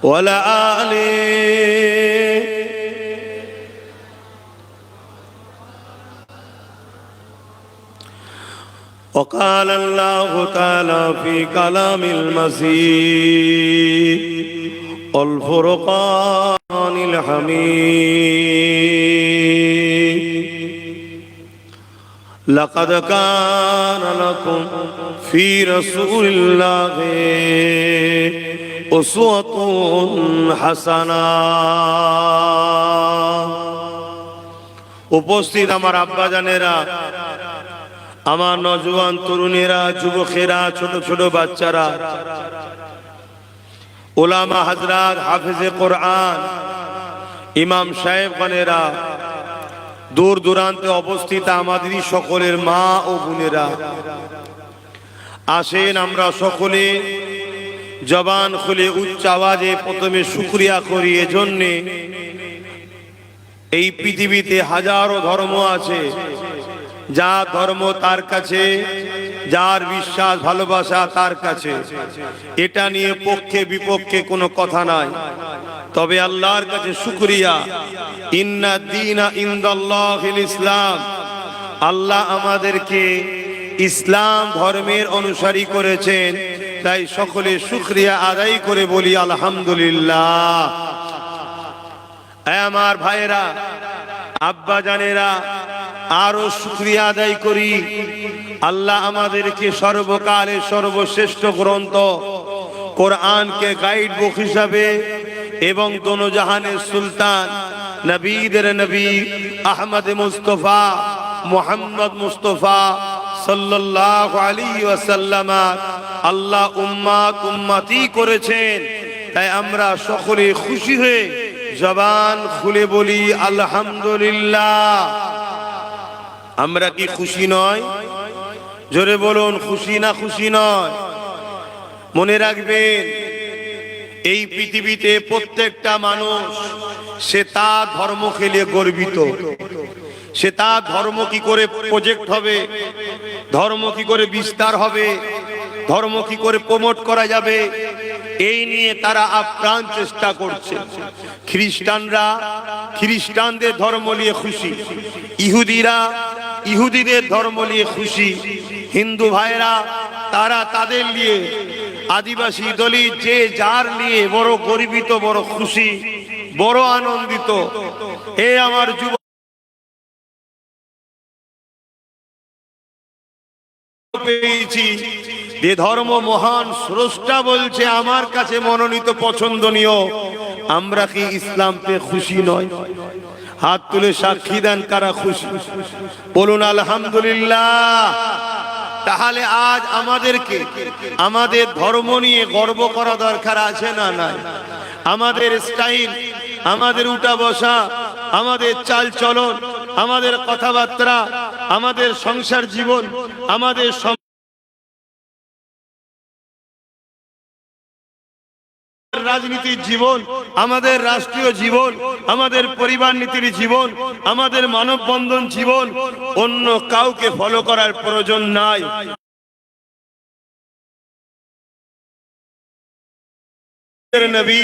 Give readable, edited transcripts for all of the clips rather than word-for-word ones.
وعلى آله وقال الله تعالى في كلام المجيد والفرقان الحميد لقد كان لكم في رسول الله أسوة حسنة। উপস্থিত আমার আব্বা জানেরা, আমার নওজোয়ান তরুণেরা, যুবকেরা, ছোট ছোট বাচ্চারা, উলামা হযরত, হাফেজে কোরআন, ইমাম সাহেবগণেরা, দূর দূরান্তে অবস্থিত আমাদেরই সকলের মা ও বোনেরা, আসেন আমরা সকলে জবান খুলে উচ্চ আওয়াজে প্রথমে শুকরিয়া করি। এজন্যে এই পৃথিবীতে হাজারো ধর্ম আছে, যা ধর্ম তার কাছে, যার বিশ্বাস ভালোবাসা তার কাছে, এটা নিয়ে পক্ষে বিপক্ষে কোনো কথা নাই। তবে আল্লাহর কাছে শুকরিয়া, ইন্না দীনা ইনদাল্লাহিল ইসলাম, আল্লাহ আমাদেরকে ইসলাম ধর্মের অনুসারী করেছেন, তাই সকলে শুকরিয়া আদায় করে বলি আলহামদুলিল্লাহ। আমার ভাইয়েরা, আব্বা জানেরা, আরো শুকরিয়া আদায় করি, আল্লাহ আমাদেরকে সর্বকালের সর্বশ্রেষ্ঠ গ্রন্থ কোরআনকে গাইড বুক হিসাবে এবং দোনো জাহানের সুলতান নবীদের নবী আহমদ মুস্তফা মুহাম্মদ মুস্তফা সাল্লাল্লাহু আলাইহি ওয়াসাল্লাম আল্লাহ উম্মাত উম্মতি করেছেন। তাই আমরা সকলে খুশি হয়ে জবান খুলে বলি আলহামদুলিল্লাহ। আমরা কি খুশি নয়? জোরে বলুন, খুশি না খুশি নয়? মনে রাখবেন, এই পৃথিবীতে প্রত্যেকটা মানুষ সে তার ধর্ম খেলে গর্বিত। সে তার ধর্ম কি করে প্রজেক্ট হবে, ধর্ম কি করে বিস্তার হবে, ধর্ম কি করে প্রমোট করা যাবে, এই নিয়ে তারা আপ্রাণ চেষ্টা করছে। খ্রিস্টানরা খ্রিস্টানদের ধর্ম নিয়ে খুশি, ইহুদিরা ইহুদিদের ধর্ম নিয়ে খুশি, হিন্দু ভাইরা তারা তাদের নিয়ে, আদিবাসী দলিত যে যার নিয়ে বড় গর্বিত, বড় খুশি, বড় আনন্দিত। এ আমার যুব পেয়েছি যে ধর্ম মহান স্রষ্টা বলছে আমার কাছে মনোনীত, পছন্দনীয়। আমরা কি ইসলাম পেয়ে খুশি নয়? হাত তুলে সাক্ষী দেন কারা খুশি, বলুন আলহামদুলিল্লাহ। তাহলে আজ আমাদেরকে আমাদের ধর্ম নিয়ে গর্ব করা দরকার আছে না নাই? আমাদের স্টাইল, আমাদের উঠা বসা, আমাদের চাল চলন, আমাদের কথাবার্তা, আমাদের সংসার জীবন, আমাদের রাজনীতির জীবন, আমাদের রাষ্ট্রীয় জীবন, আমাদের পরিবার নীতির জীবন, আমাদের মানববন্ধন জীবন, অন্য কাউকে ফলো করার প্রয়োজন নাই। নবী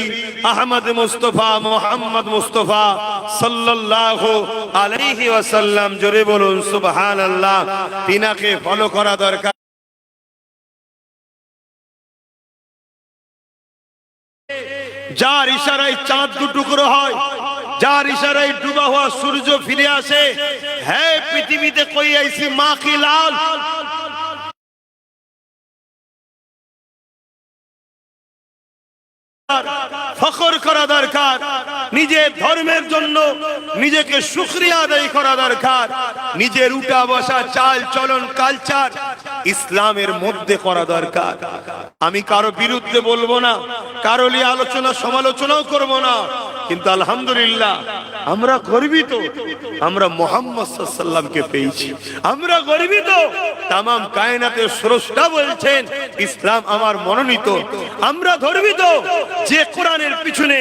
আহমদ মুস্তফা মুহাম্মদ মুস্তফা সাল্লাল্লাহু আলাইহি ওয়াসাল্লাম, জোরে বলুন সুবহানাল্লাহ, তিনাকে ফলো করা দরকার। যার ইশারায় চাঁদ দুটুকরো হয়, যার ইশারায় ডুবা হওয়া সূর্য ফিরে আসে, হ্যাঁ পৃথিবীতে কই ऐसी मां की लाल, ফখর করা দরকার, নিজের ধর্মের জন্য নিজেকে শুকরিয়া আদায় করা দরকার, নিজের উঠা বসা চাল চলন কালচার ইসলামের মধ্যে করা দরকার। আমি কারো বিরুদ্ধে বলবো না, কারো নিয়ে আলোচনা সমালোচনাও করব না, কিন্তু আলহামদুলিল্লাহ আমরা গর্বিত, আমরা মুহাম্মদ সাল্লাল্লাহু আলাইহি ওয়াসাল্লামকে পেয়েছি। আমরা গর্বিত, तमाम কায়নাতের স্রষ্টা বলছেন ইসলাম আমার মনোনীত। আমরা গর্বিত যে কোরআনের পিছনে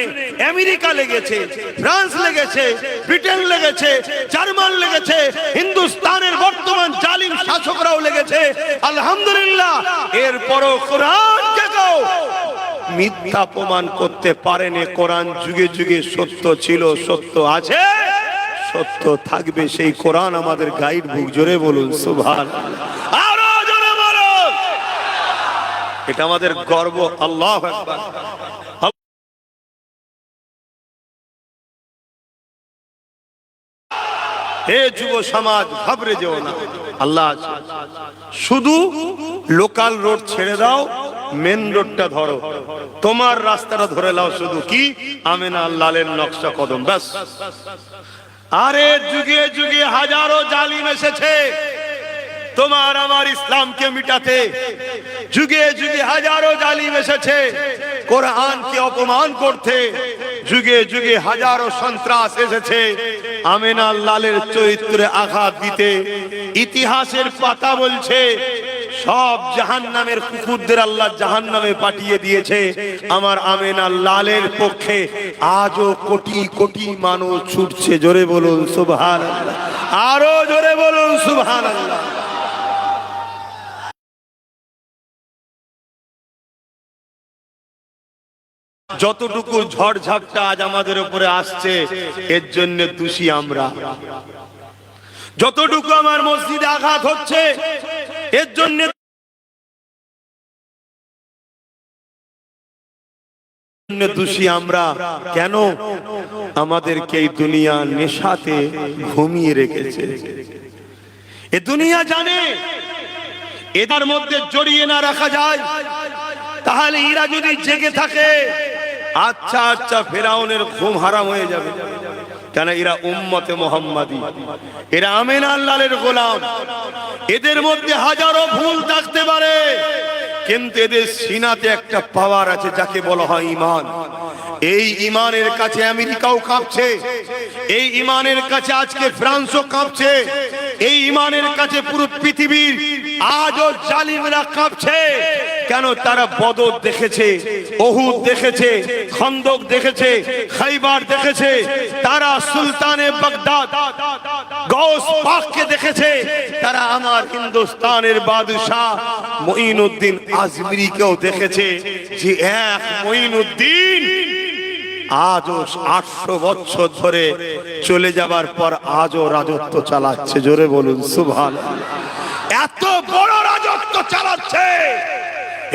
আমেরিকা লেগেছে, ফ্রান্স লেগেছে, ব্রিটেন লেগেছে, জার্মান লেগেছে, হিন্দুস্তানের বর্তমান জালিম শাসকরাও লেগেছে। আলহামদুলিল্লাহ, এরপরও কোরআনকে মিথ্যা প্রমাণ করতে পারেনি। কোরআন যুগে যুগে সত্য ছিল, সত্য আছে, সত্য থাকবে। সেই কোরআন আমাদের গাইড বুক। জোরে বলুন সুবহানাল্লাহ, আরো জোরে বলুন। এটা আমাদের গর্ব। আল্লাহু আকবার। হে যুব সমাজ, ঘাবড়ে যেও না, আল্লাহ আছে। শুধু লোকাল রোড ছেড়ে দাও, মেন রোডটা ধরো, তোমার রাস্তাটা ধরে নাও। শুধু কি? আমিনা লালের নকশা কদম, ব্যাস। আরে যুগে যুগে হাজারো জালিম এসেছে তোমার আমার ইসলামকে মিটাতে। যুগে যুগে হাজারো জালিম এসেছে কোরআনকে অপমান করতে। যুগে যুগে হাজারো সন্ত্রাস এসেছে আমিনা লালের চরিত্রে আঘাত দিতে। ইতিহাসের পাতা বলছে সব জাহান্নামের কুকুরদের আল্লাহ জাহান্নামে পাঠিয়ে দিয়েছে আমার আমিনা লালের পক্ষে। আজও কোটি কোটি মানুষ ছুটছে। জোরে বলুন সুবহানাল্লাহ, আরো জোরে বলুন সুবহানাল্লাহ। যতটুকু ঝড় ঝাপটা আজ আমাদের উপরে আসছে, এর জন্য দোষী আমরা। যতটুকু আমার মসজিদে আঘাত হচ্ছে, এর জন্য দোষী আমরা। কেন? আমাদেরকে এই দুনিয়া নেশাতে ঘুমিয়ে রেখেছে। এ দুনিয়া জানে এদের মধ্যে জড়িয়ে না রাখা যায়, তাহলে এরা যদি জেগে থাকে, আচ্ছা আচ্ছা ফেরাউনের ঘুম হারাম হয়ে যাবে। কেন? এরা উম্মতে মুহাম্মাদি, এরা আমিনা লালের গোলাম। এদের মধ্যে হাজারো ভুল থাকতে পারে, কিন্তু এদের সিনাতে একটা পাওয়ার আছে যাকে বলা হয় ঈমান। এই ঈমানের কাছে আমেরিকাও কাঁপছে, এই ঈমানের কাছে আজকে ফ্রান্সও কাঁপছে, এই ঈমানের কাছে পুরো পৃথিবীর আজও জালিমরা কাঁপছে। কেন? তারা বদর দেখেছে, উহুদ দেখেছে, খন্দক দেখেছে, খাইবার দেখেছে, তারা সুলতানে বাগদাদ গৌস পাককে দেখেছে, তারা আমার হিন্দুস্তানের বাদশাহ মুঈনুদ্দিন আজমিরিকেও দেখেছে। যে এক মুঈনুদ্দিন আজও 800 বছর ধরে চলে যাবার পর আজও রাজত্ব চালাচ্ছে। জোরে বলুন সুবহানাল্লাহ। এত বড় রাজত্ব চালাচ্ছে,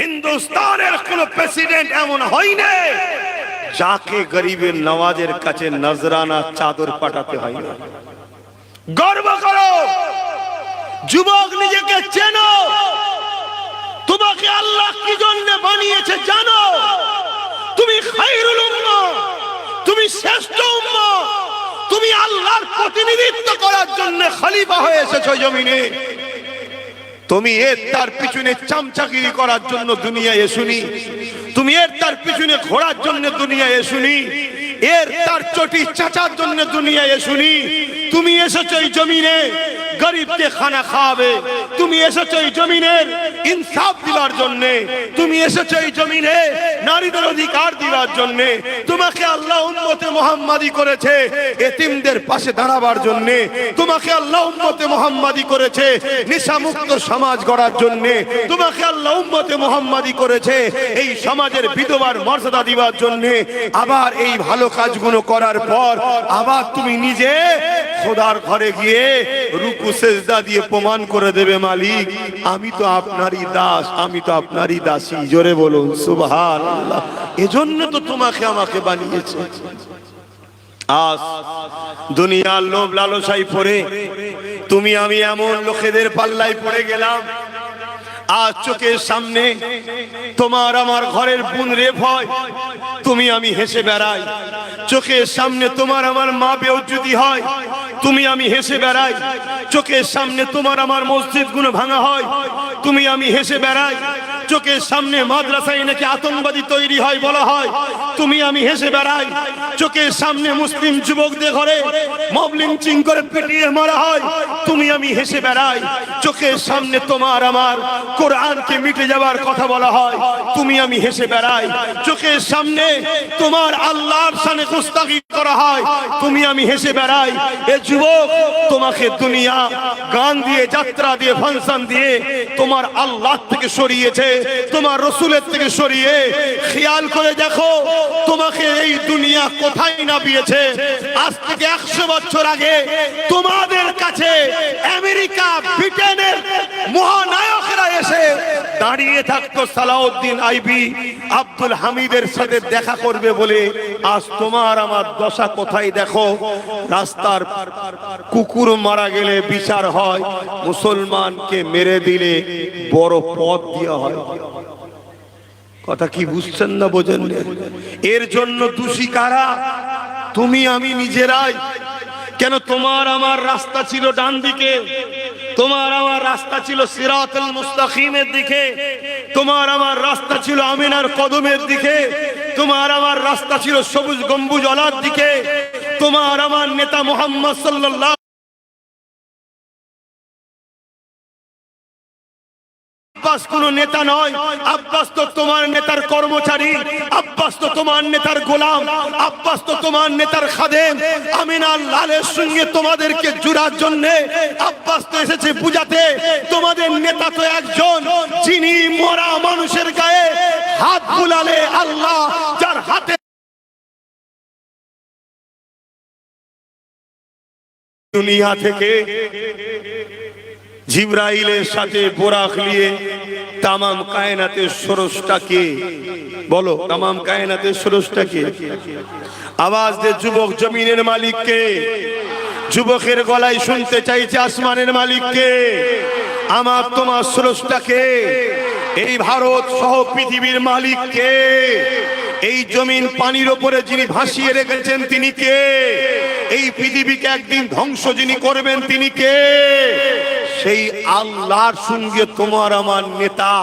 হিন্দুস্তানের কোন প্রেসিডেন্ট এমন হয়নি যাকে গরিবের নওয়াজের কাছে নজরানা চাদর পাঠাতে হয় না। গর্ব করো যুবক, নিজেকে চেনো। তোমাকে আল্লাহ কি জন্য বানিয়েছে জানো? তুমি খায়রুল উম্মাহ, তুমি শ্রেষ্ঠ উম্মাহ, তুমি আল্লাহর প্রতিনিধিত্ব করার জন্য খলিফা হয়ে এসেছো জমিনে। তুমি এর তার পিছনে চামচাগিরি করার জন্য দুনিয়ায় এসুনি, তুমি এর তার পিছনে ঘোরার জন্য দুনিয়ায় এসুনি, এর তার চটি চাচার জন্য দুনিয়ায় এসুনি। তুমি এসেছো এই জমিনে গরিবকে খানা খাওয়াবে, তুমি এসেছো এই জমিনের ইনসাফ দিবার জন্য, তুমি এসেছো এই জমিনে নারীদের অধিকার দিবার জন্য। তোমাকে আল্লাহ উম্মতে মুহাম্মাদি করেছে এতিমদের পাশে দাঁড়াবার জন্য, তোমাকে আল্লাহ উম্মতে মুহাম্মাদি করেছে নেশামুক্ত সমাজ গড়ার জন্য, তোমাকে আল্লাহ উম্মতে মুহাম্মাদি করেছে এই সমাজের বিধবার মর্যাদা দিবার জন্য। আবার এই ভালো কাজগুলো করার পর আবার তুমি নিজে খোদার ঘরে গিয়ে রুকু সেজদা দিয়ে প্রমাণ করে দেবে, মালিক আমি তো আপনারই দাস, আমি তো আপনারই দাসী। জোরে বলুন সুবহানাল্লাহ। এজন্য তো তোমাকে আমাকে বানিয়েছে। আজ দুনিয়ার লোভ লালসায় পড়ে তুমি আমি এমন লোকেদের পাল্লায় পড়ে গেলাম, আজ চোখের সামনে তোমার আমার ঘরের বোন রেপ হয়, তুমি আমি হেসে বেড়াই। চোখের সামনে তোমার আমার মা বেউজ্জতি হয়, তুমি আমি হেসে বেড়াই। চোখের সামনে তোমার আমার মসজিদগুলো ভাঙা হয়, তুমি আমি হেসে বেড়াই। চোখের সামনে মাদ্রাসায় নাকি আতঙ্কবাদী তৈরি হয় বলা হয়, তুমি আমি হেসে বেড়াই। চোখের সামনে মুসলিম যুবকদের ঘরে মব লিঞ্চিং করে পিটিয়ে মারা হয়, তুমি আমি হেসে বেড়াই। চোখের সামনে তোমার আমার কোরআনকে মিটে যাবার কথা বলা হয়, তুমি আমি হেসে বেড়াই। চোখের সামনে তোমার আল্লাহর শানে গুস্তাখি করা হয়, তুমি আমি হেসে বেড়াই। এ যুবক, তোমাকে দুনিয়া গান দিয়ে, যাত্রা দিয়ে, ফাংশন দিয়ে তোমার আল্লাহ থেকে সরিয়েছে, তোমার রসুলের থেকে সরিয়ে। খেয়াল করে দেখো তোমাকে এই দুনিয়া কোথায় নামিয়েছে। আজ থেকে 100 বছর আগে তোমাদের কাছে আমেরিকা, ব্রিটেনের মহানায়করা এসে দাঁড়িয়ে থাকতো সালাউদ্দিন আইবি, আব্দুল হামিদের সাথে দেখা করবে বলে। আজ তোমার আমার দশা কোথায় দেখো। রাস্তার কুকুর মারা গেলে বিচার হয়, মুসলমানকে মেরে দিলে বড় পদ দেওয়া হয়। কথা কি বুঝছেন না বোঝেন? এর জন্য দোষী কারা? তুমি আমি নিজেরাই। কেন? তোমার আমার রাস্তা ছিল ডান দিকে, তোমার আমার রাস্তা ছিল সিরাতুল মুস্তাকিমের দিকে, তোমার আমার রাস্তা ছিল আমিনার কদমের দিকে, তোমার আমার রাস্তা ছিল সবুজ গম্বুজ ওয়ালার দিকে। তোমার আমার নেতা মুহাম্মদ সাল্লাল্লাহু আব্বাস কোন নেতা নয়, আব্বাস তো তোমার নেতার কর্মচারী, আব্বাস তো তোমার নেতার গোলাম, আব্বাস তো তোমার নেতার খাদেম। আমিনার লালের সঙ্গে তোমাদেরকে জুড়ার জন্য আব্বাস তো এসেছে বুঝাতে, তোমাদের নেতা তো একজন, যিনি মরা মানুষের গায়ে হাত বুলালে আল্লাহ, যার হাতে দুনিয়া থেকে জিবরাইলের সাথে বোরাক নিয়ে তামাম কায়নাতের স্রষ্টাকে বলো, তামাম কায়নাতের স্রষ্টাকে আওয়াজ দে। যুবক, জমিনের মালিককে। যুবকের গলায় শুনতে চাইছে আসমানের মালিককে, আমার তোমার স্রষ্টাকে। এই ভারত সহ পৃথিবীর মালিককে। এই জমিন পানির উপরে যিনি ভাসিয়ে রেখেছেন তিনি কে? এই পৃথিবীকে একদিন ধ্বংস যিনি করবেন তিনি কে? সেই আল্লাহর সঙ্গে তোমার আমার নেতা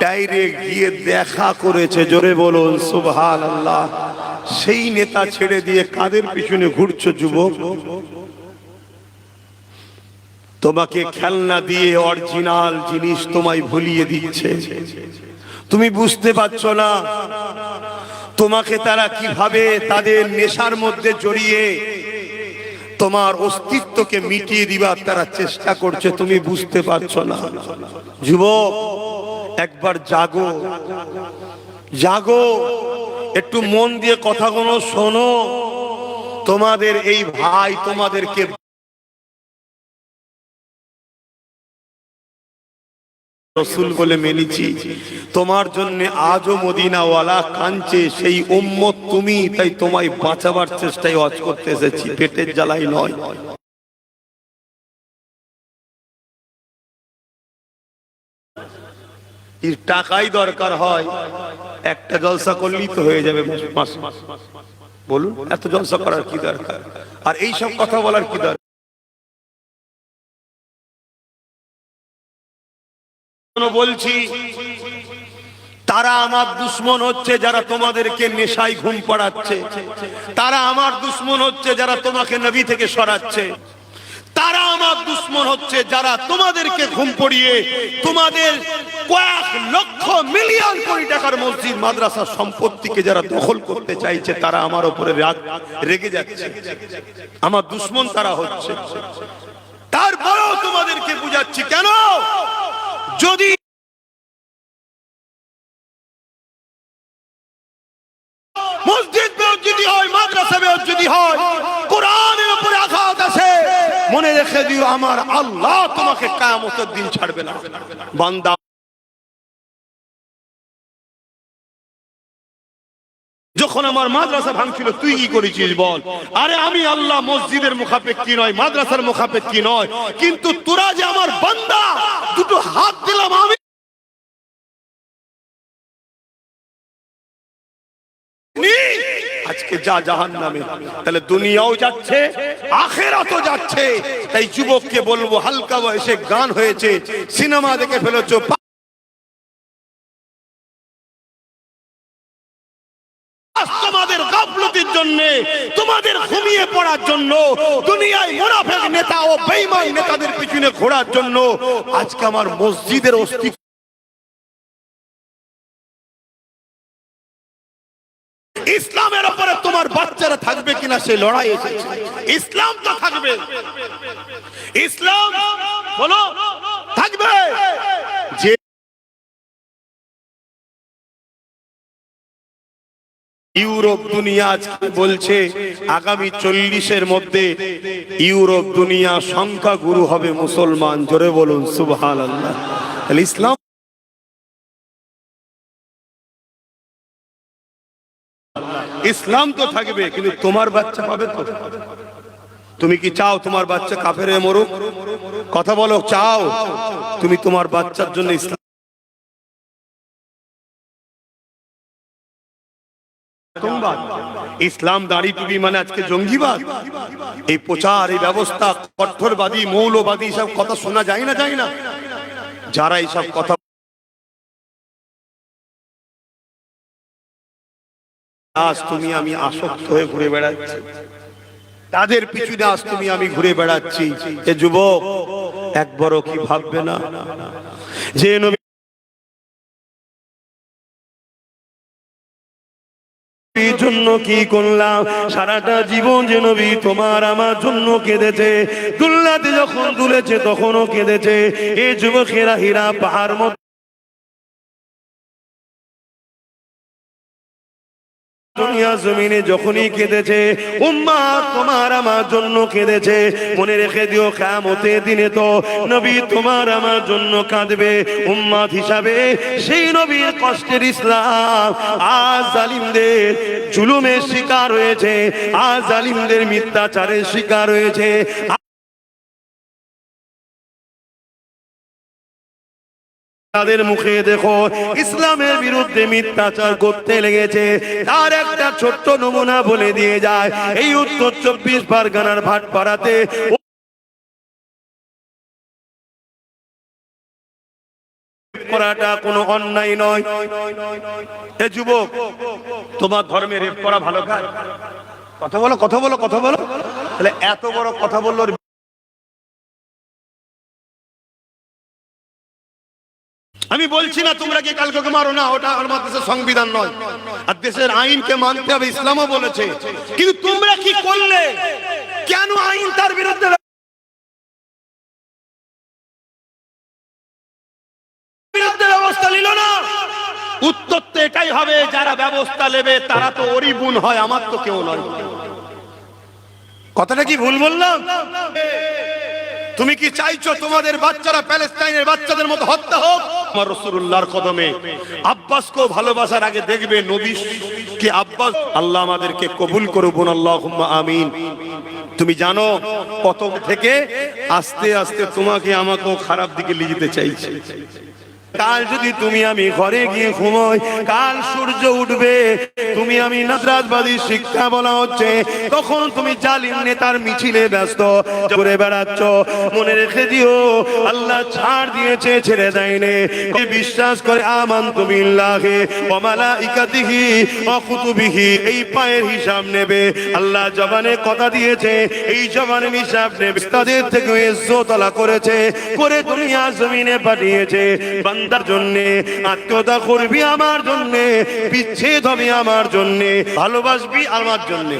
ডাইরেক্ট গিয়ে দেখা করেছে। জোরে বলুন সুবহানাল্লাহ। সেই নেতা ছেড়ে দিয়ে কাদের পিছনে ঘুরছো যুবক? তোমাকে খেলনা দিয়ে অরিজিনাল জিনিস তোমায় ভুলিয়ে দিচ্ছে, তুমি বুঝতে পারছো না। তোমাকে তারা কিভাবে তাদের নেশার মধ্যে জড়িয়ে তোমার অস্তিত্বকে মিটিয়ে দিবার তারা চেষ্টা করছে, তুমি বুঝতে পারছো না। যুবক, একবার জাগো, জাগো, একটু মন দিয়ে কথাগুলো শোনো। তোমাদের এই ভাই তোমাদেরকে রসুল বলে মেনেছি, তোমার জন্য আজও মদিনাওয়ালা কাঁদছে, সেই উম্মত তুমি। তাই তোমায় বাঁচাবার চেষ্টায় ওয়াজ করতে এসেছি, পেটের জ্বালাই নয়। এর টাকাই দরকার হয়, একটা জলসা করলেই তো হয়ে যাবে। বলুন, এত জলসা করার কি দরকার? আর এই সব কথা বলার কি দরকার? বলছি, তারা আমার দুশ্মন হচ্ছে যারা তোমাদেরকে নেশায় ঘুম পাড়াচ্ছে, তারা আমার দুশ্মন হচ্ছে যারা তোমাকে নবী থেকে সরাচ্ছে, তারা আমার দুশ্মন হচ্ছে যারা তোমাদেরকে ঘুম পড়িয়ে তোমাদের কয়েক লক্ষ মিলিয়ন কোটি টাকার মসজিদ মাদ্রাসা সম্পত্তিকে যারা দখল করতে চাইছে, তারা আমার উপরে রেগে যাচ্ছে। আমার দুশ্মন তারা হচ্ছে। তারপরেও তোমাদেরকে বুঝাচ্ছি, কেন? যদি মসজিদ বেউজ্জতি হয়, মাদ্রাসা বেউজ্জতি হয়, কোরআনের উপরে আঘাত আসে, মনে রেখে দিও আমার আল্লাহ তোমাকে কিয়ামতের দিন ছাড়বে না। বান্দা, যখন আমার মাদ্রাসা ভাঙছিল তুই কি করেছিস বল? আরে আমি আল্লাহ মসজিদের মুখাপেক্ষী নয়, মাদ্রাসার মুখাপেক্ষী নয়, কিন্তু তোরা যে আমার বান্দা, দুটো হাত দিলাম আমি, আজকে যা জাহান্নামে। তাহলে দুনিয়াও যাচ্ছে, আখিরাতও যাচ্ছে। তাই যুবককে বলবো, হালকা বয়সে গান হয়েছে, সিনেমা দেখে ফেলেছো, আজ তোমাদের গাফলতির জন্য, তোমাদের ঘুমিয়ে পড়ার জন্য, দুনিয়ায় মুনাফিক নেতা ও বেঈমান নেতাদের পিছনে ঘোরার জন্য আজকে আমার মসজিদের অস্তিত্ব। ইসলামের উপরে তোমার বাচ্চারা থাকবে কিনা সে লড়াই এসেছে। ইসলাম তো থাকবে, ইসলাম বলো থাকবে। যে ইউরোপ দুনিয়া আজকে বলছে আগামী 40-এর মধ্যে ইউরোপ দুনিয়া সংখ্যা গুরু হবে মুসলমান। জোরে বলুন সুবহানাল্লাহ। তাহলে ইসলাম, ইসলাম তো থাকবে, কিন্তু তোমার বাচ্চা পাবে তো? তুমি কি চাও তোমার বাচ্চা কাফেরে মরুক? কথা বলো, চাও তুমি তোমার বাচ্চার জন্য ইসলাম? ইসলাম দাড়ি টুপি মানে আজকে জঙ্গিবাদ? এই প্রচার, এই ব্যবস্থা, কঠোরবাদী মৌলবাদী সব কথা শোনা যায় না, যায় না? যারা এইসব কথা আজ তুমি আমি আসক্ত হয়ে ঘুরে বেড়াচ্ছি, তাদের পিছনে আজ তুমি আমি ঘুরে বেড়াচ্ছি, এ যুবক একবারও কি ভাববে না যে নবী জন্য কি করলাম? সারাটা জীবন যে নবী তোমার আমার জন্য কেঁদেছে, দুল্লাতে যখন দুলেছে তখনও কেঁদেছে। এ যুবকেরা হীরা পাহাড় মত দুনিয়া জমিনে যখনই কেঁদেছে, উম্মাত তোমার আমার জন্য কেঁদেছে। মনে রেখে দিও কিয়ামতের দিনে তো নবী তোমার আমার জন্য কাঁদবে উম্মাত হিসাবে। সেই নবীর কষ্টের ইসলাম আজ জালিমদের জুলুমের শিকার হয়েছে, আজ জালিমদের মিথ্যাচারের শিকার হয়েছে। তাদের মুখে দেখো ইসলামের বিরুদ্ধে মিথ্যাচার করতে লেগেছে। তার একটা ছোট্ট নমুনা বলে দিয়ে যায়। এই উত্তর 24 পরগনার ভাটপাড়াতে করাটা কোনো অন্যায় নয়। এ যুবক, তোমার ধর্মে রেপ করা ভালো কাজ? কথা বলো, কথা বলো, কথা বলো। তাহলে এত বড় কথা বললো, আমি বলছি না তোমরা কি কালকে মারো না, ওটা আমার দেশের সংবিধান নয়, আর দেশের আইনকে মানতে হবে, ইসলামও বলেছে। কিন্তু তোমরা কি করলে? কেন আইন তার বিরুদ্ধে ব্যবস্থা নিল না? উত্তর তো এটাই হবে, যারা ব্যবস্থা নেবে তারা তো ওরই বোন হয়, আমার তো কেউ নয়। কথাটা কি ভুল বললাম? তুমি কি চাইছো তোমাদের বাচ্চারা প্যালেস্টাইনের বাচ্চাদের মতো হত্যা হোক? আমার রাসূলুল্লাহর কদমে আব্বাসকেও ভালোবাসার আগে দেখবে নবী কি আব্বাস। আল্লাহ আমাদেরকে কবুল করুন, আল্লাহুম্মা আমিন। তুমি জানো কত থেকে আস্তে আস্তে তোমাকে আমাকেও খারাপ দিকে নিয়ে যেতে চাইছে। কাল যদি তুমি আমি ঘরে গিয়ে ঘুমোই, কাল সূর্য উঠবে, তুমি আমি নাসরাতবাদী শিক্ষা বলা হচ্ছে, তখন তুমি জালিম নেতার মিছিলে ব্যস্ত ঘুরে বেড়াচ্ছ। মনে রেখে দিও আল্লাহ ছাড় দিয়েছে, ছেড়ে দেয়নি। বিশ্বাস করে আমানতু বিল্লাহি ওয়া মালাইকাতিহি ওয়া কুতুবিহি, এই পায়ের হিসাব নেবে। আল্লাহ জবানে কথা দিয়েছে, এই জবানের হিসাব নেবে। তাদের থেকে ইজ্জত আলা করেছে, করে দুনিয়া জমিনে পাঠিয়েছে বান্দার জন্য। আত্মীয়তা করবি আমার জন্য, বিচ্ছেদ হবে আমার জন্য, ভালোবাসবি আমার জন্য।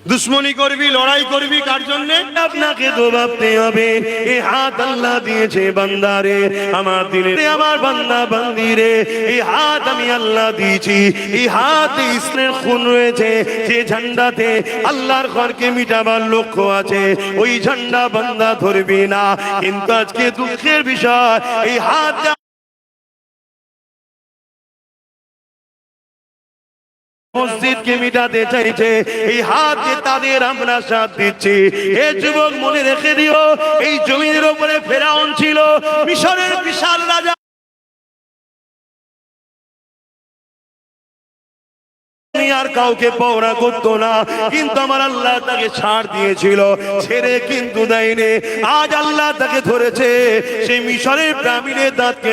দুশ্মনী করবি, লড়াই করবি কার জন্য? আপনাকে তো ভাবতে হবে এই হাত আল্লাহ দিয়েছে বান্দারে, আমার দিলে আমার বান্দা বান্দিরে এই হাত আমি আল্লাহ দিয়েছি। এই হাতে ইসলামের খুন রয়েছে, যে ঝান্ডাতে আল্লাহর ঘরকে মিটাবার লক্ষ্য আছে, ওই ঝান্ডা বান্দা ধরবি না। কিন্তু আজকে দুঃখের বিষয়, এই হাত মসজিদকে মিটাতে চাইছে, এই হাতে তাদের আমরা সাথ দিচ্ছি। এ যুবক মনে রেখে দিও, এই জমিনের উপরে ফেরাউন ছিল, মিশরের বিশাল রাজা। আর কাউকে পওরা করতো না, কিন্তু আমার আল্লাহ তাকে ছাড় দিয়েছিল, ছেড়ে কিন্তু দেয়নি। আজ আল্লাহ তাকে ধরেছে, সেই মিশরের পিরামিডের দাঁতকে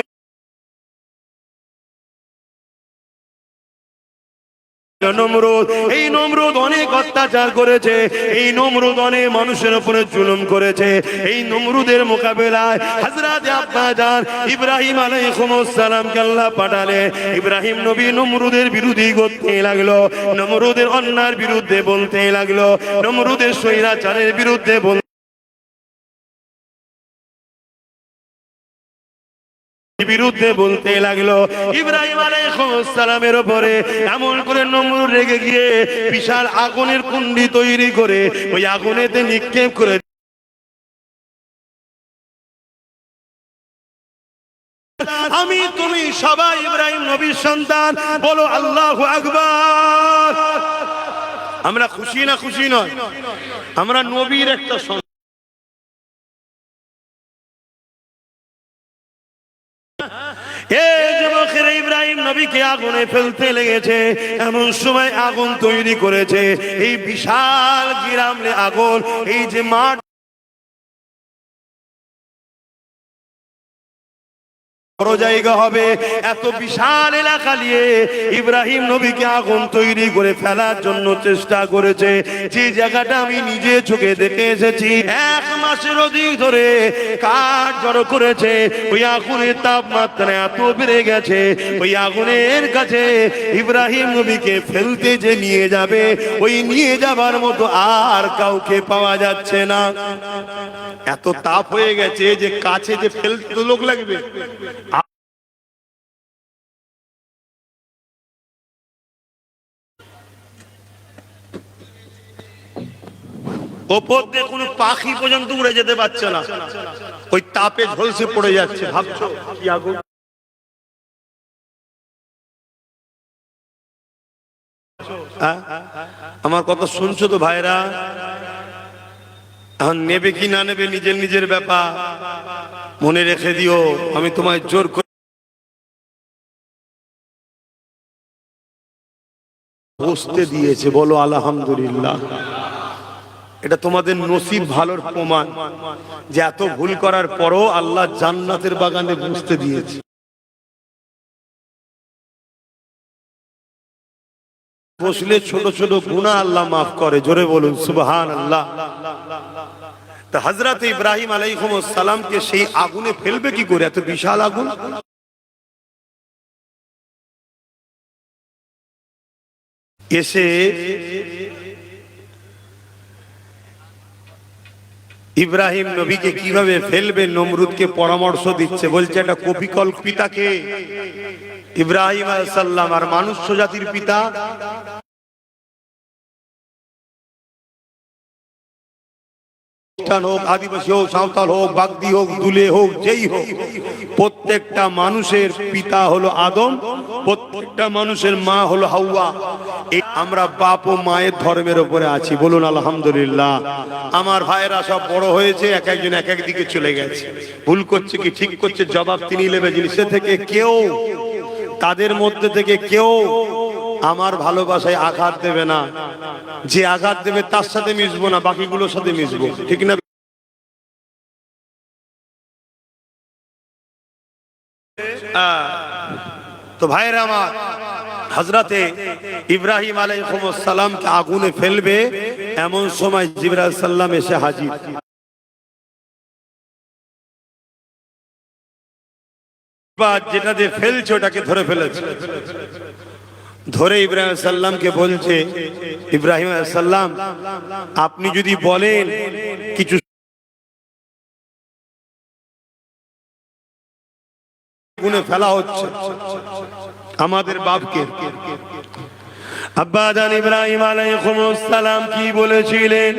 নমরুদ, এই নমরুদ অনেক অত্যাচার করেছে, এই নমরুদ অনেক মানুষের উপরে জুলুম করেছে। এই নমরুদের মোকাবেলায় হযরত আব্বাজান ইব্রাহিম আলাইহিস সালামকে আল্লাহ পাঠালে। ইব্রাহিম নবী নমরুদের বিরোধী করতে লাগলো, নমরুদের অন্যায়ের বিরুদ্ধে বলতে লাগলো, নমরুদের স্বৈরাচারের বিরুদ্ধে বলতে লাগলো। ইব্রাহিম আলাইহিস সালামের উপরে এমন করে নমরুদ রেগে গিয়ে বিশাল আগুনের কুণ্ডি তৈরি করে ওই আগুনেতে নিক্ষেপ করে। আমি তুমি সবাই ইব্রাহিম নবীর সন্তান, বলো আল্লাহু আকবার। আমরা খুশি না খুশি নয়? আমরা নবীর একটা ইব্রাহিম নবীকে আগুনে ফেলতে লেগেছে, এমন সময় আগুন তৈরি করেছে। এই বিশাল গিরামলে আগুন, এই যে মাঠ বড় জায়গা হবে, এত বিশাল এলাকা নিয়ে ইব্রাহিম নবীকে আগুন তৈরি করে ফেলার জন্য চেষ্টা করেছে। যে জায়গাটা আমি নিজে চোখে দেখে এসেছি, 1 মাসের অধিক ধরে কাঠ জড়ো করেছে। ওই আগুনের তাপমাত্রা এত বেড়ে গেছে, ওই আগুনের কাছে ইব্রাহিম নবীকে ফেলতে যে নিয়ে যাবে, ওই নিয়ে যাবার মতো আর কাউকে পাওয়া যাচ্ছে না। এত তাপ হয়ে গেছে যে কাছে যে ফেলতে লোক লাগবে। ওপর দিয়ে কোনো পাখি পর্যন্ত উড়ে যেতে পারছে না, ওই তাপে ঝলসে পড়ে যাচ্ছে। ভাবছো কি আগুন! আমার কথা শুনছো তো ভাইরা? এখন নেবে কি না নেবে নিজের নিজের ব্যাপার। মনে রেখে দিও, আমি তোমায় জোর করে বসতে দিয়েছে, বলো আলহামদুলিল্লাহ। এটা তোমাদের নসিব ভালোর প্রমাণ যে এত ভুল করার পরও আল্লাহ জান্নাতের বাগানে বসতে দিয়েছে। বসলে ছোট ছোট গুনাহ আল্লাহ মাফ করে, জোরে বলুন সুবহানাল্লাহ। তা হযরত ইব্রাহিম আলাইহিস সালামকে সেই আগুনে ফেলবে কি করে? এত বিশাল আগুন। এসে ইব্রাহিম নবীকে কিভাবে ফেলবে নমরুদকে পরামর্শ দিচ্ছে। বলছে এটা কপিকল্পিতাকে ইব্রাহিম আলাইহিস সালাম আর মনুষ্য জাতির পিতা হোক, আদিবাসী হোক, সাঁওতাল হোক, বাগদি হোক, দুলে হোক, যেই হোক, প্রত্যেকটা মানুষের পিতা হলো আদম, প্রত্যেকটা মানুষের মা হলো হাওয়া। আমরা বাপ ও মায়ের ধর্মের উপরে আছি, বলুন আলহামদুলিল্লাহ। আমার ভাইয়েরা সব বড় হয়েছে, এক একজন এক এক দিকে চলে গেছে। ভুল করছে কি ঠিক করছে জবাব তিনি নেবে। জিনিসে থেকে কেউ, তাদের মধ্যে থেকে কেউ আমার ভালোবাসায় আঘাত দেবে না। যে আঘাত দেবে তার সাথে মিশবো না, বাকিগুলোর সাথে মিশবো, ঠিক না? তো ভাইরা আমার, হযরতে ইব্রাহিম আলাইহিস সালামকে আগুনে ফেলবে, এমন সময় জিবরাইল সাল্লাম এসে হাজির। যেটা দিয়ে ফেলছে ওটাকে ধরে ফেলেছে। ধরে ইব্রাহিম সাল্লামকে বলছে, ইব্রাহিম সাল্লাম আপনি যদি বলেন কিছু গুনে ফেলা হচ্ছে আমাদের বাপকে। আব্বা জান ইব্রাহিম আলাইহিস সালাম কি বলেছিলেন?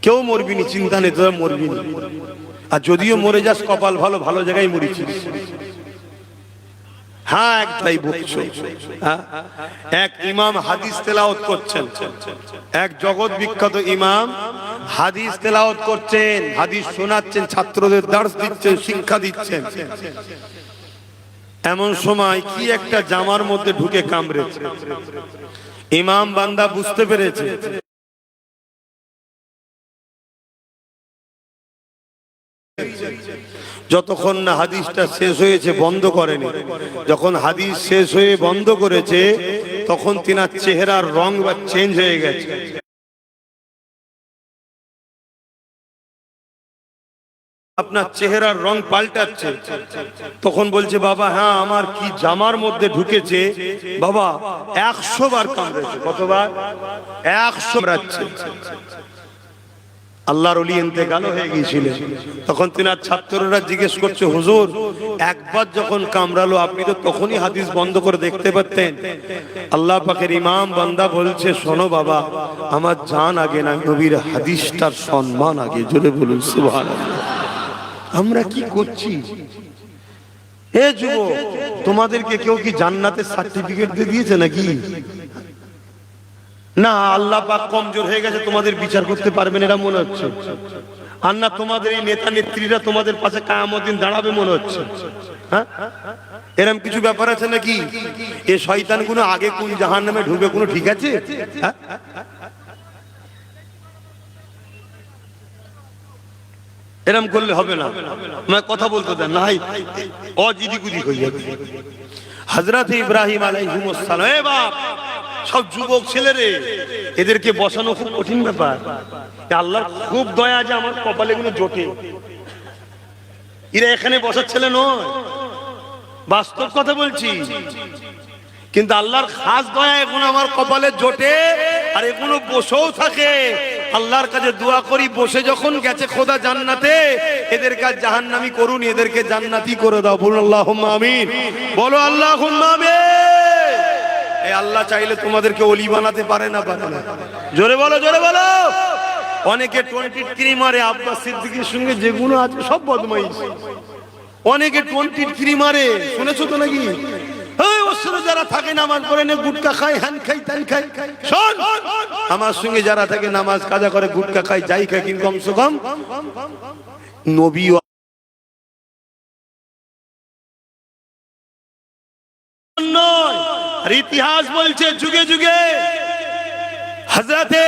কেউ মরবি নি, চিন্তা নেই, তোরা মরবি না। আর যদিও মরে যাস কপাল ভালো, ভালো জায়গায় মরেছিস। হ্যাঁ, একটাই বলছো। এক ইমাম হাদিস তেলাওয়াত করছেন, এক জগৎ বিখ্যাত ইমাম হাদিস তেলাওয়াত করছেন, হাদিস শোনাচ্ছেন, ছাত্রদের দার্স দিচ্ছেন, শিক্ষা দিচ্ছেন। এমন সময় কি একটা জামার মধ্যে ঢুকে কামড়েছে। ইমাম বান্দা বুঝতে পেরেছে . যতক্ষণ না হাদিসটা শেষ হয়েছে বন্ধ করেনি। যখন হাদিস শেষ হয়ে বন্ধ করেছে তখন তিনার চেহারার রং বা চেঞ্জ হয়ে গেছে। আপনার চেহারার রং পাল্টাচ্ছে। তখন বলছে বাবা হ্যাঁ আমার কি জামার মধ্যে ঢুকেছে বাবা 100 বার কামড়েছে। কতবার? 100 কামড়াচ্ছে। আল্লাহর ওলি ইন্তেকাল হয়ে গিয়েছিলেন। তখন তিনার ছাত্ররা জিজ্ঞেস করছে হুজুর একবার যখন কামড়ালো আপনি তো তখনই হাদিস বন্ধ করে দেখতে পারতেন। আল্লাহ পাকের ইমাম বান্দা বলছে শোনো বাবা আমার জান আগে না, নবীর হাদিসটার সম্মান আগে। জোরে বলুন সুবহানাল্লাহ। আমরা কি করছি? এ যুবক তোমাদেরকে কেউ কি জান্নাতের সার্টিফিকেট দিয়ে দিয়েছে নাকি? না, আল্লাহ পাক কমজোর হয়ে গেছে তোমাদের বিচার করতে পারবেন এটা মনে হচ্ছে। আর না তোমাদের এই নেতা নেত্রীরা তোমাদের পাশে কিয়ামত দিন দাঁড়াবে মনে হচ্ছে। হ্যাঁ, এরকম কিছু ব্যাপার আছে নাকি? এই শয়তানগুলো আগে কোন জাহান্নামে ঢুকবে কোনো ঠিক আছে? হ্যাঁ, এরকম করলে হবে না। মানে কথা বলতে দেন না, অজিদিগুদি হয়ে যাবে। হযরত ইব্রাহিম আলাইহিস সালাম, এ বাপ সব যুবক ছেলেরে এদেরকে বসানো খুব কঠিন ব্যাপার। আল্লাহর খুব দয়া যে আমার কপালে গুলো জোটে। এরা এখানে বসার ছেলে নয়, বাস্তব কথা বলছি। কিন্তু আল্লাহর খাস দয়া এখন আমার কপালে জোটে আর এগুলো বসেও থাকে। আল্লাহর কাছে দোয়া করি বসে যখন গেছে খোদা জান্নাতে, এদের কাজ জাহান্নামী করুন, এদেরকে জান্নাতি করে দাও। বলুন আল্লাহুম্মা আমিন। বলো আল্লাহুম্মা আমিন। এই আল্লাহ চাইলে তোমাদেরকে ওলি বানাতে পারে না? পারে না? জোরে বলো, জোরে বলো। অনেকে 23 মারে, আব্বাস সিদ্দিকীর সঙ্গে যেগুলো আছে সব বদমাইশ। অনেকে 23 মারে, শুনেছো তো নাকি? যারা থাকে নামাজ পড়ে না, গুটকা খায়, হ্যান খাই, ত্যান খাই। শোন, আমার সঙ্গে যারা থাকে নামাজ কাজা করে, গুটকা খায়, যাই খায়, কিন্তু কমসে কম নবী নয়। আর ইতিহাস বলছে যুগে যুগে হযরতে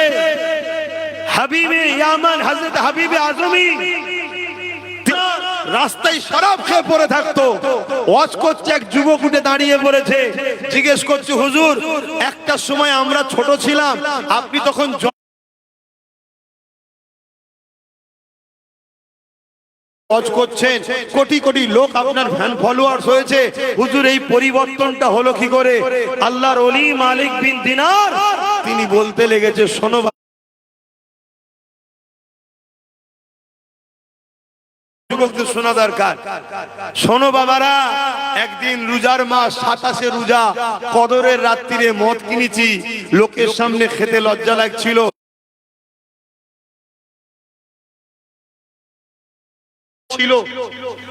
হাবিবে ইয়ামান, হযরত হাবিবে আজমি রাস্তায় শরাব খেয়ে পড়ে থাকতো। ওয়াজ করছে, এক যুবক উঠে দাঁড়িয়ে পড়েছে, জিজ্ঞেস করছে হুজুর একটা সময় আমরা ছোট ছিলাম, আপনি তখন ওয়াজ করছেন, কোটি কোটি লোক আপনার ফ্যান ফলোয়ার্স হয়েছে, হুজুর এই পরিবর্তনটা হলো কি করে? আল্লাহর ওলি মালিক বিন দিনার তিনি বলতে লেগেছে শোনো যুবকদের শোনা দরকার, শোনো বাবারা, একদিন রোজার মাস 27 রোজা, কদরের রাত্রিরে মদ কিনেছি, লোকের সামনে খেতে লজ্জা লাগছিল।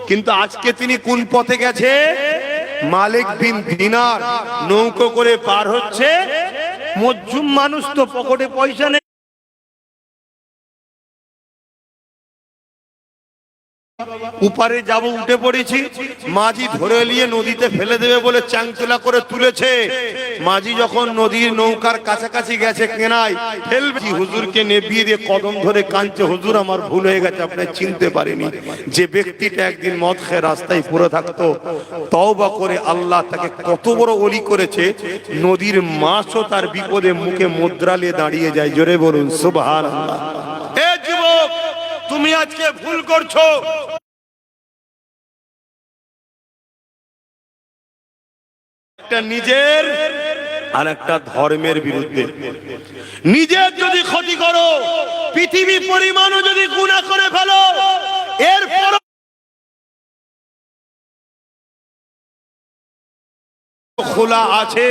কিন্তু আজকে তিনি কোন পথে গেছে? মালিক বিন দিনার নৌকো করে পার হচ্ছে। মজলুম মানুষ তো, পকেটে পয়সা নেই, উপারে যাব, উঠে পড়েছি। মাঝি ধরে নিয়ে নদীতে ফেলে দেবে বলে চাংতলা করে তুলেছে। মাঝি যখন নদীর নৌকার কাছাকাছি গেছে, কেনাই ফেলবে, হুজুরকে নেবিয়ে দিয়ে কদম ধরে কাঁদছে, হুজুর আমার ভুল হয়ে গেছে, আপনি চিনতে পারেনি। যে ব্যক্তিটা একদিন মদ খেয়ে রাস্তায় পড়ে থাকতো, তওবা করে আল্লাহ তাকে কত বড় ওলি করেছে, নদীর মাছও তার বিপদে মুখে মুদ্রা নিয়ে দাঁড়িয়ে যায়। জোরে বলুন সুবহানাল্লাহ। এ যুবক তুমি আজকে ভুল করছো। একটা নিজের আর একটা ধর্মের বিরুদ্ধে। নিজের যদি ক্ষতি করো, পৃথিবী পরিমাণও যদি গুনাহ করে ফেলো, এরপর খোলা আছে,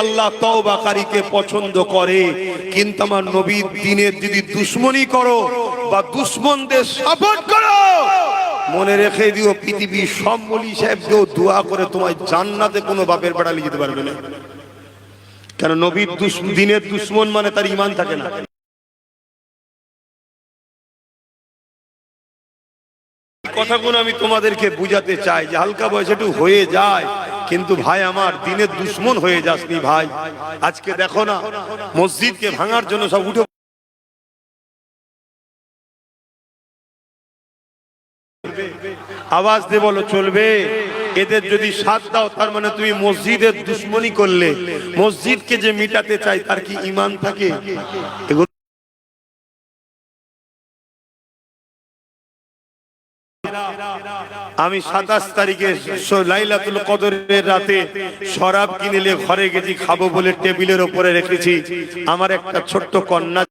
আল্লাহ তওবাকারীকে পছন্দ করে। কিন্তু আমার নবীর দ্বীনের যদি দুশমনি করো বা দুশমনদের সাপোর্ট করো, মনে রেখে দিও পৃথিবীর সব ওলি সাহেবকেও দোয়া করে তোমায় জান্নাতে কোনো বাপের বেড়া নিয়ে যেতে পারবে না। কারণ নবীর দ্বীনের দুশমন মানে তার ঈমান থাকে না। কথাগুলো আমি তোমাদেরকে বুঝাতে চাই যে হালকা বয়সে একটু হয়ে যায়, কিন্তু ভাই আমার দ্বীনের দুশমন হয়ে যাসনি ভাই। আজকে দেখো না মসজিদকে ভাঙার জন্য সব উঠে আওয়াজ দিয়ে বলো চলবে? এদের যদি সাথ দাও তার মানে তুমি মসজিদের দুশ্মনী করলে। মসজিদকে যে মিটাতে চাই তার কি ঈমান থাকে? এগুলো আমি 27 তারিখে লাইলাতুল কদরের রাতে শরাব কিনে নিয়ে ঘরে গেছি, খাবো বলে টেবিলের উপরে রেখেছি। আমার একটা ছোট্ট কন্যা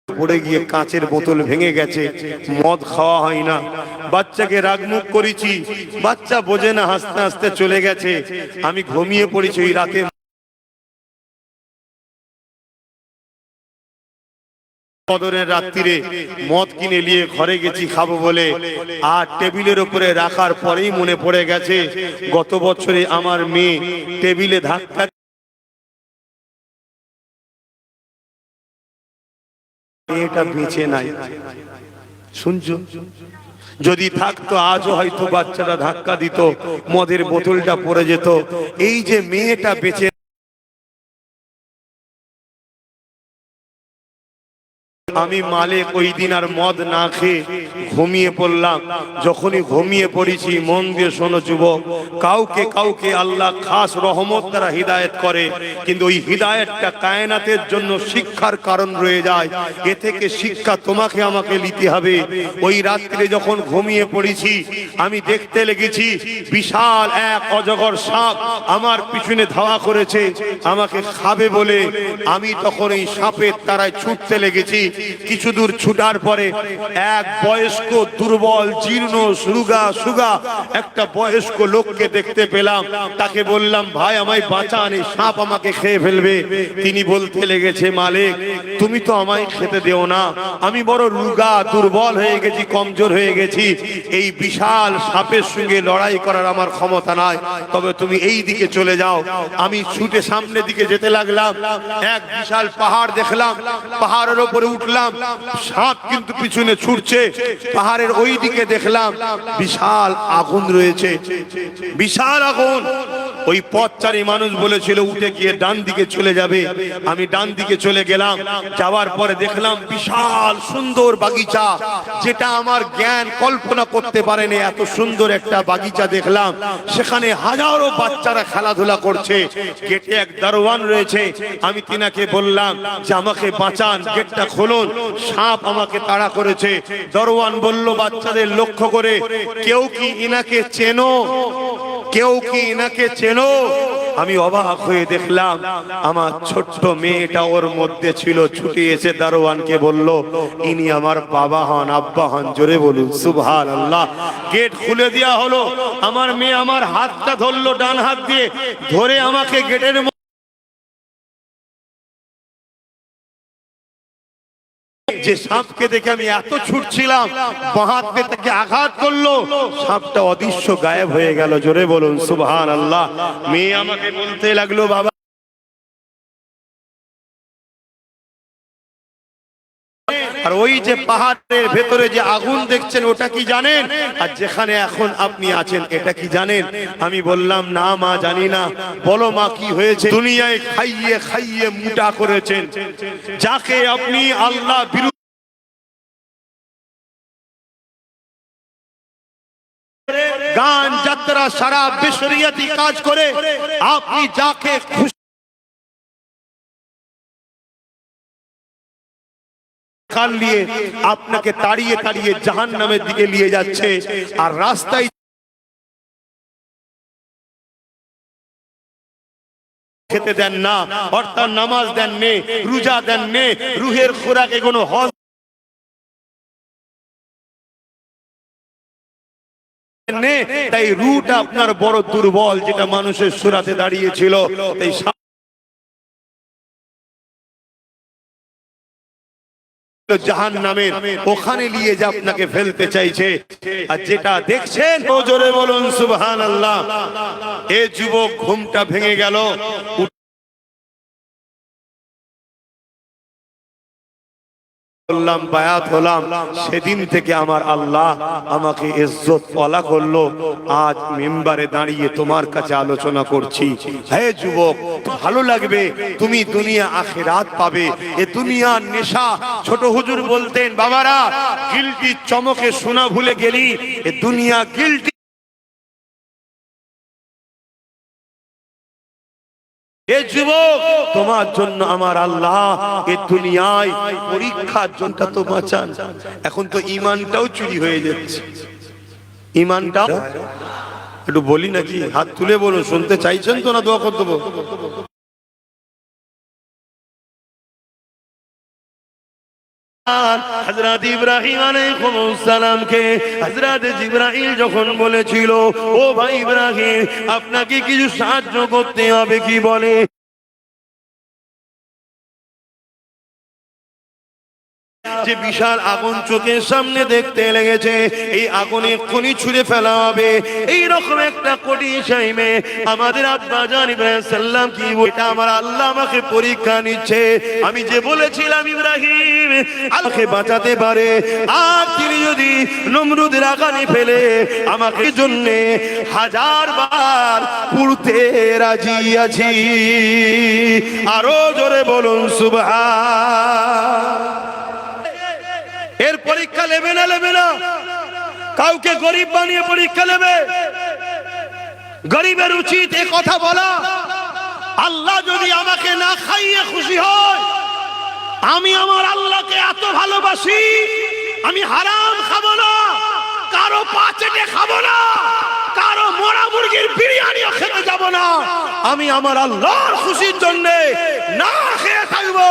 পড়ে গিয়ে কাঁচের বোতল ভেঙে গেছে, মদ খাওয়া হয় না। বাচ্চাকে রাগমুখ করেছি, বাচ্চা বোঝে না, হাসতে হাসতে চলে গেছে। আমি ঘুমিয়ে পড়েছি ওই রাতে। কদরের রাত্রিরে মদ কিনে নিয়ে ঘরে গেছি খাবো বলে, আর টেবিলের উপরে রাখার পরেই মনে পড়ে গেছে গত বছরে আমার মেয়ে টেবিলে ধাক্কা এটা বেঁচে নাই। শুনছো? যদি থাকতো আজও হয়তো বাচ্চাটা ধাক্কা দিত, মদের বোতলটা পড়ে যেত। এই যে মেয়েটা বেঁচে, আমি মালিক ওই দিন আর মদ না খেয়ে ঘুমিয়ে পড়লাম। যখনই ঘুমিয়ে পড়েছি, মন দিয়ে শোনো যুবক, কাউকে কাউকে আল্লাহ খাস রহমত দ্বারা হিদায়েত করে, কিন্তু ওই হিদায়েতটা কায়নাতের জন্য শিক্ষার কারণ রয়ে যায়। এ থেকে শিক্ষা তোমাকে আমাকে নিতে হবে। ওই রাত্রে যখন ঘুমিয়ে পড়েছি, আমি দেখতে লেগেছি বিশাল এক অজগর সাপ আমার পিছনে ধাওয়া করেছে আমাকে খাবে বলে। আমি তখন এই সাপের তারায় ছুটতে লেগেছি। কিছু দূর ছুটার পরে এক বয়স্ক দুর্বল জীর্ণ সুগা একটা বয়স্ক লোককে দেখতে পেলাম। তাকে বললাম, ভাই আমায় বাঁচান, এই সাপ আমাকে খেয়ে ফেলবে। তিনি বলতে লেগেছে, মালিক তুমি তো আমায় খেতে দেও না, আমি বড় রুগা দুর্বল হয়ে গেছি, কমজোর হয়ে গেছি, এই বিশাল সাপের সঙ্গে লড়াই করার আমার ক্ষমতা নাই, তবে তুমি এই দিকে চলে যাও। আমি ছুটে সামনের দিকে যেতে লাগলাম। এক বিশাল পাহাড় দেখলাম, পাহাড়ের উপরে উঠলাম, সাপ কিন্তু পিছনে ছুটছে। পাহাড়ের ওই দিকে দেখলাম বিশাল আগুন রয়েছে, বিশাল আগুন। ওই পথচারী মানুষ বলেছিল উঠে গিয়ে ডান দিকে চলে যাবে। আমি ডান দিকে চলে গেলাম। যাওয়ার পরে দেখলাম বিশাল সুন্দর বাগিচা, যেটা আমার জ্ঞান কল্পনা করতে পারেনি। এত সুন্দর একটা বাগিচা দেখলাম, সেখানে হাজারো বাচ্চারা খেলাধুলা করছে। গেটে এক দারোয়ান রয়েছে। আমি তিনাকে বললাম যে আমাকে বাঁচান, গেটটা খুলুন, সাপ আমাকে তাড়া করেছে। দারোয়ান বলল বাচ্চাদের লক্ষ্য করে, কেউ কি ইনাকে চেনো? কেউ কি ইনাকে চেনো? আমি অবাক হয়ে দেখলাম আমার ছোট্ট মেয়েটা ওর মধ্যে ছিল। ছুটে এসে দারোয়ানকে বলল, ইনি আমার বাবা হন, আব্বা হন। জোরে বলুন সুবহানাল্লাহ। গেট খুলে দেওয়া হলো। আমার মেয়ে আমার হাতটা ধরলো, ডান হাত দিয়ে ধরে আমাকে গেটের যে সাপকে দেখে আমি এত ছুটছিলাম, বাঁ হাত দিয়ে তাকে আঘাত করলো, সাপটা অদৃশ্য গায়েব হয়ে গেল। জোরে বলুন সুবহানাল্লাহ। মেয়ে আমাকে বলতে লাগলো, বাবা আর ওই যে পাহাড়ের ভেতরে যে আগুন দেখছেন ওটা কি জানেন? আর যেখানে এখন আপনি আছেন এটা কি জানেন? আমি বললাম, না মা জানি না। বলো মা কি হয়েছে? দুনিয়ায় খাইয়ে খাইয়ে মোটা করেছেন, যাকে আপনি আল্লাহ বিরুদ্ধে গান যাত্রা সারা বেশরিয়াতি কাজ করে আপনি যাকে নিয়ে আপনাকে তাড়িয়ে তাড়িয়ে জাহান্নামের দিকে নিয়ে যাচ্ছে, আর রাস্তায় খেতে দেন না, অর্থাৎ নামাজ দেন নে, রোজা দেন নে, রুহের খোরাকে কোনো হজ নে। তাই রুটা আপনার বড় দুর্বল, যেটা মানুষের সুরাতে দাঁড়িয়েছিল। তাই জাহান্নামের ওখানে নিয়ে যে আপনাকে ফেলতে চাইছে। আর যেটা দেখছেন, জোরে বলুন সুবহানাল্লাহ। এ যুবক ঘুমটা ভেঙে গেল। বললাম, বায়াত হলাম, সেদিন থেকে আমার আল্লাহ আমাকে ইজ্জত ওয়ালা করলো। আজ মিম্বারে দাঁড়িয়ে তোমার কাছে আলোচনা করছি। হে যুবক, ভালো লাগবে, তুমি দুনিয়া আখিরাত পাবে। এ দুনিয়ার নেশা, ছোট হুজুর বলতেন, বাবারা গিলটি চমকে শোনা ভুলে গেলি, এ দুনিয়া গিলটি। এ যুবক, তোমার জন্য আমার আল্লাহ এ দুনিয়ায় পরীক্ষার জন্য তো বাঁচান। এখন তো ঈমানটাও চুরি হয়ে যাচ্ছে। ঈমানটাও একটু বলি নাকি? হাত তুলে বলুন, শুনতে চাইছেন তো না দোয়া করে দেবো? হযরত ইব্রাহিম আলাইহিস সালামকে হযরত জিবরাইল যখন বলেছিল, ও ভাই ইব্রাহিম, আপনাকে কিছু সাহায্য করতে হবে, কি বলে? যে বিশাল আগুন চোখের সামনে দেখতে লেগেছে, এই আগুনে এক্ষুনি ছুঁড়ে ফেলা হবে, এইরকম একটা কঠিন টাইমে আমাদের আব্বা জান ইব্রাহিম সাল্লাম কি, এটা আমার আল্লাহ আমাকে পরীক্ষা নিচ্ছে। আমি যে বলেছিলাম ইব্রাহিম আমাকে বাঁচাতে পারে, আর তিনি যদি নমরুদের আগানে ফেলে আমাকে জন্য 1000 বার পুড়তে রাজি আছি। আরো জোরে বলুন সুবহান। এর পরীক্ষা নেবে না, নেবে না? কাউকে গরিব বানিয়ে পরীক্ষা নেবে? গরিবের উচিত এ কথা বলা, আল্লাহ যদি আমাকে না খাইয়ে খুশি হয়, আমি আমার আল্লাহকে এত ভালোবাসি, আমি হারাম খাবো না, কারো পা চেটে খাবো না, কারো মরা মুরগির বিরিয়ানিও খেতে যাব না। আমি আমার আল্লাহর খুশির জন্য না খেয়ে থাকবো।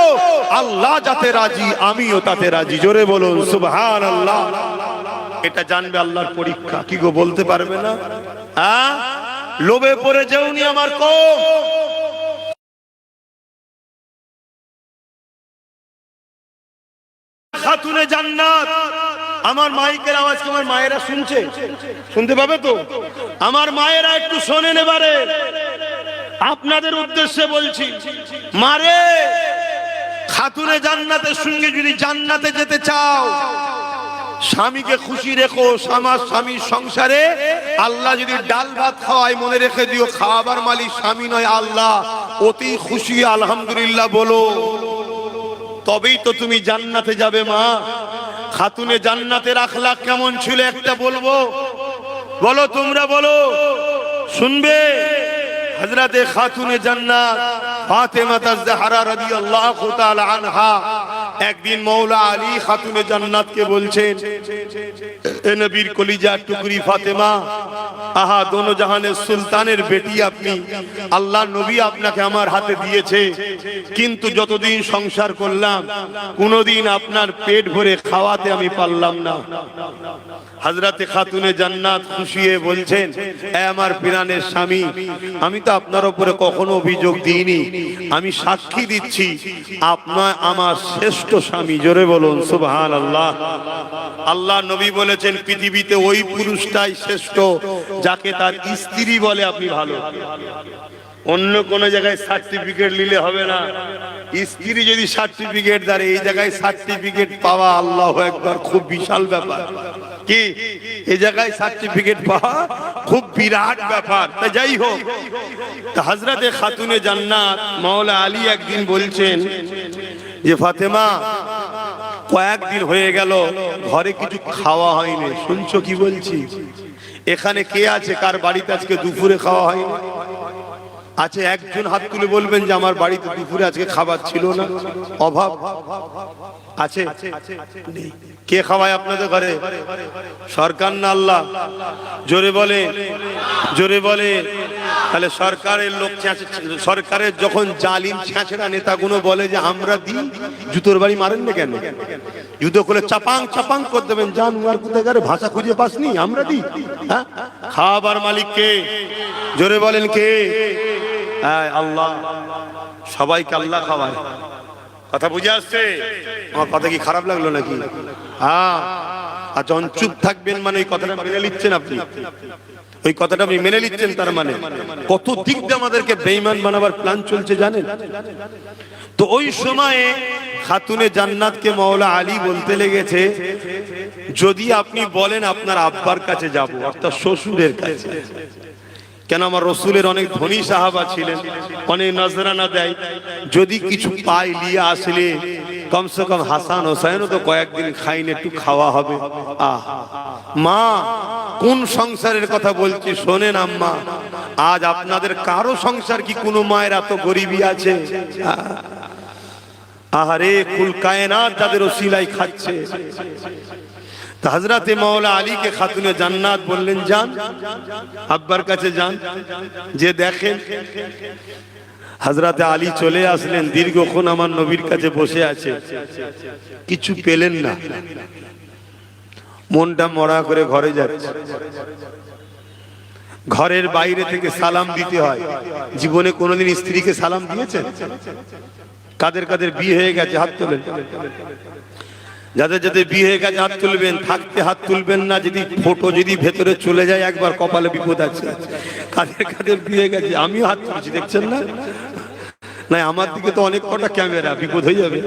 আল্লাহ যাতে রাজি, আমিও তাতে রাজি। জোরে বলুন সুবহানাল্লাহ। এটা জানবে আল্লাহর পরীক্ষা। কি গো, বলতে পারবে না? হ্যাঁ, লোভে পড়ে যাওনি আমার কওম। খাতুনে জান্নাত, আমার মাইকের আওয়াজ কি আমার মায়েরা শুনছে? শুনতে পাবে তো? আমার মায়েরা একটু শোনেন এবারে, আপনাদের উদ্দেশ্যে বলছি। মারে, খাতুনে জান্নাতের সঙ্গে যদি জান্নাতে যেতে চাও, স্বামীকে খুশি রেখো। আমার স্বামীর সংসারে আল্লাহ যদি ডাল ভাত খাওয়ায়, মনে রেখে দিও খাওয়াবার মালিক স্বামী নয় আল্লাহ। অতি খুশি আলহামদুলিল্লাহ বলো, তবেই তো তুমি জান্নাতে যাবে মা। খাতুনে জান্নাতের আখলাক কেমন ছিল একটা বলবো, বলো তোমরা, বলো, শুনবে? হযরতে খাতুনে জান্নাত ফাতেমা তাজ-জাহরা রাদিয়াল্লাহু তাআলা আনহা একদিন মওলা আলী খাতুনে জান্নাতকে বলছেন, এ নবীর কলিজার টুকরি ফাতেমা, আহা দোনো জাহানের সুলতানের বেটি আপনি, আল্লাহ নবী আপনাকে আমার হাতে দিয়েছে, কিন্তু যতদিন সংসার করলাম কোনোদিন আপনার পেট ভরে খাওয়াতে আমি পারলাম না। হযরতে খাতুনে জান্নাত খুশি হয়ে বলছেন, এ আমার প্রাণের স্বামী, আমি তো আপনার উপরে কখনো অভিযোগ দিইনি, আমি সাক্ষী দিচ্ছি আপনার আমার শ্রেষ্ঠ স্বামী। জোরে বলুন সুবহানাল্লাহ। আল্লাহ নবী বলেছেন, পৃথিবীতে ওই পুরুষটাই শ্রেষ্ঠ যাকে তার স্ত্রী বলে আপনি ভালো। অন্য কোন জায়গায় সার্টিফিকেট নিলে হবে না। স্ত্রী যদি সার্টিফিকেট দেয়, এই জায়গায় সার্টিফিকেট পাওয়া, আল্লাহু আকবার, খুব বিশাল ব্যাপার। কি এই জায়গায় সার্টিফিকেট পাওয়া খুব বিরাট ব্যাপার। তা যাই হোক, হযরতে খাতুনে জান্নাত মাওলা আলী একদিন বলছেন যে, ফাতেমা, কয়েকদিন হয়ে গেল ঘরে কিছু খাওয়া হয়নি। শুনছো কি বলছি? এখানে কে আছে কার বাড়িতে আজকে দুপুরে খাওয়া হয়নি? আছে একজন হাত তুলে বলবেন যে আমার বাড়িতে দুপুরে আজকে খাবার ছিল না, অভাব আছে? কে খাওয়ায় আপনাদের ঘরে? সরকার না আল্লাহ? জোরে বলে, জোরে বলে। তাহলে সরকারের লোক, সরকারের যখন জালিম ছেঁচড়া নেতাগুলো বলে যে আমরা দিই, জুতোর বাড়ি মারেন না কেন? জুতো করে চাপাং চাপাং করে দেবেন, জান আর কোথায় গেলে ভাষা খুঁজে পাসনি, আমরা দিই। হ্যাঁ, খাবার মালিক কে? জোরে বলেন কে? আল্লাহ। সবাইকে আল্লাহ খাওয়ায়। কথা বুঝে আসছে? আমার কথা কি খারাপ লাগলো নাকি? হ্যাঁ, আর যখন চুপ থাকবেন মানে এই কথাটা মেনে নিচ্ছেন আপনি, ওই কথাটা আপনি মেনে নিচ্ছেন, তার মানে কত দিক দিয়ে আমাদেরকে বেঈমান বানাবার প্ল্যান চলছে জানেন? তো ওই সময়ে খাতুনে জান্নাতকে মাওলা আলী বলতে লেগেছে, যদি আপনি বলেন আপনার আব্বার কাছে যাব, অর্থাৎ শ্বশুরের কাছে, কেন আমার রসুলের অনেক ধনী সাহাবা ছিলেন, অনেক নজরানা দেয়, যদি কিছু পাই নিয়ে আসলে কমসে কম হাসান হোসেনও তো কয়েকদিন খাইনি, একটু খাওয়া হবে। মা, কোন সংসারের কথা বলছি শোনেন আম্মা, আজ আপনাদের কারো সংসার কি কোনো মায়ের এত গরিবী আছে? আহারে, কুল কায়নাত যাদের ওসিলায় খাচ্ছে। হযরতে মাওলা আলীকে খাতুনে জান্নাত বললেন, যান আব্বার কাছে যান, যে দেখেন। হযরতে আলী চলে আসলেন, দীর্ঘক্ষণ আমার নবীর কাছে বসে আছে, কিছু পেলেন না, মনটা মরা করে ঘরে যাচ্ছে। ঘরের বাইরে থেকে সালাম দিতে হয়। জীবনে কোনোদিন স্ত্রীকে সালাম দিয়েছেন? কাদের কাদের বিয়ে হয়ে গেছে হাত তোলেন। যাদের যাদের বিয়ে হয়ে গেছে হাত তুলবেন, থাকতে হাত তুলবেন না, যদি ফটো যদি ভেতরে চলে যায় একবার কপালে বিপদ আছে। কাদের কাদের বিয়ে হয়ে গেছে? আমিও হাত তুলছি, দেখছেন না? না, আমার দিকে তো অনেক কটা ক্যামেরা, বিপদ হয়ে যাবে।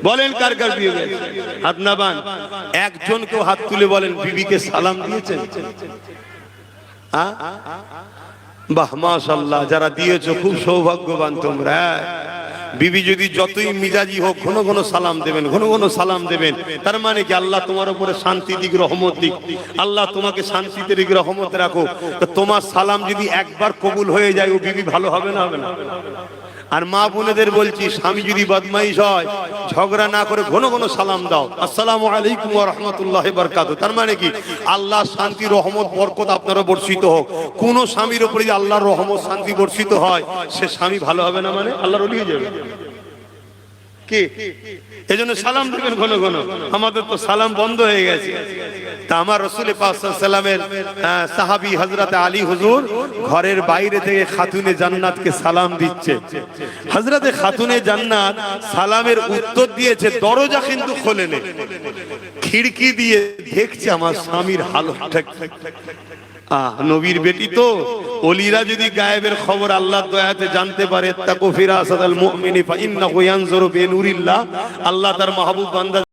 বলেন কার কার বিয়ে গেছে, হাত না বান। একজনকেও হাত তুলে বলেন বিবিকে সালাম দিয়েছেন? বাহ, মাশাআল্লাহ, যারা দিয়েছো খুব সৌভাগ্যবান তোমরা। বিবি যদি যতই মিজাজি হোক, ঘন ঘন সালাম দেবেন, ঘন ঘন সালাম দেবেন। তার মানে কি আল্লাহ তোমার উপরে শান্তি দিক, রহমত দিক। আল্লাহ তোমাকে শান্তিতে দিক, রহমত রাখো। তো তোমার সালাম যদি একবার কবুল হয়ে যায়, ও বিবি ভালো হবে না? হবে না? আর মা বোনেদের বলছি, স্বামী যদি বদমাইশ হয়, ঝগড়া না করে ঘন ঘন সালাম দাও, আসসালামু আলাইকুম ওয়া রাহমাতুল্লাহি ওয়া বারাকাতুহু। তার মানে কি আল্লাহ শান্তি, রহমত, বরকত আপনারা বর্ষিত হোক। কোন স্বামীর উপরে যদি আল্লাহর রহমত, শান্তি বর্ষিত হয়, সে স্বামী ভালো হবে না, মানে আল্লাহর ওলি হয়ে যাবে। কি এজন্য সালাম দেবেন ঘন ঘন। আমাদের তো সালাম বন্ধ হয়ে গেছে। তা আমার রাসূল পাক সাল্লাল্লাহু আলাইহি ওয়াসাল্লামের সাহাবী হযরতে আলী হুজুর ঘরের বাইরে থেকে খাতুনে জান্নাতকে সালাম দিচ্ছে। হযরতে খাতুনে জান্নাত সালামের উত্তর দিয়েছে, দরজা কিন্তু খোলেনি, খিড়কি দিয়ে দেখছে আমার স্বামীর হালতটা। নবীর বেটি তো, ওলিরা যদি গায়েবের খবর আল্লাহর দয়াতে জানতে পারে, তাকু ফিরাসাতাল মুমিনি ফা ইন্নাহু ইয়ানজুরু বিনুরিল্লাহ, আল্লাহ তার মাহবুব বান্দা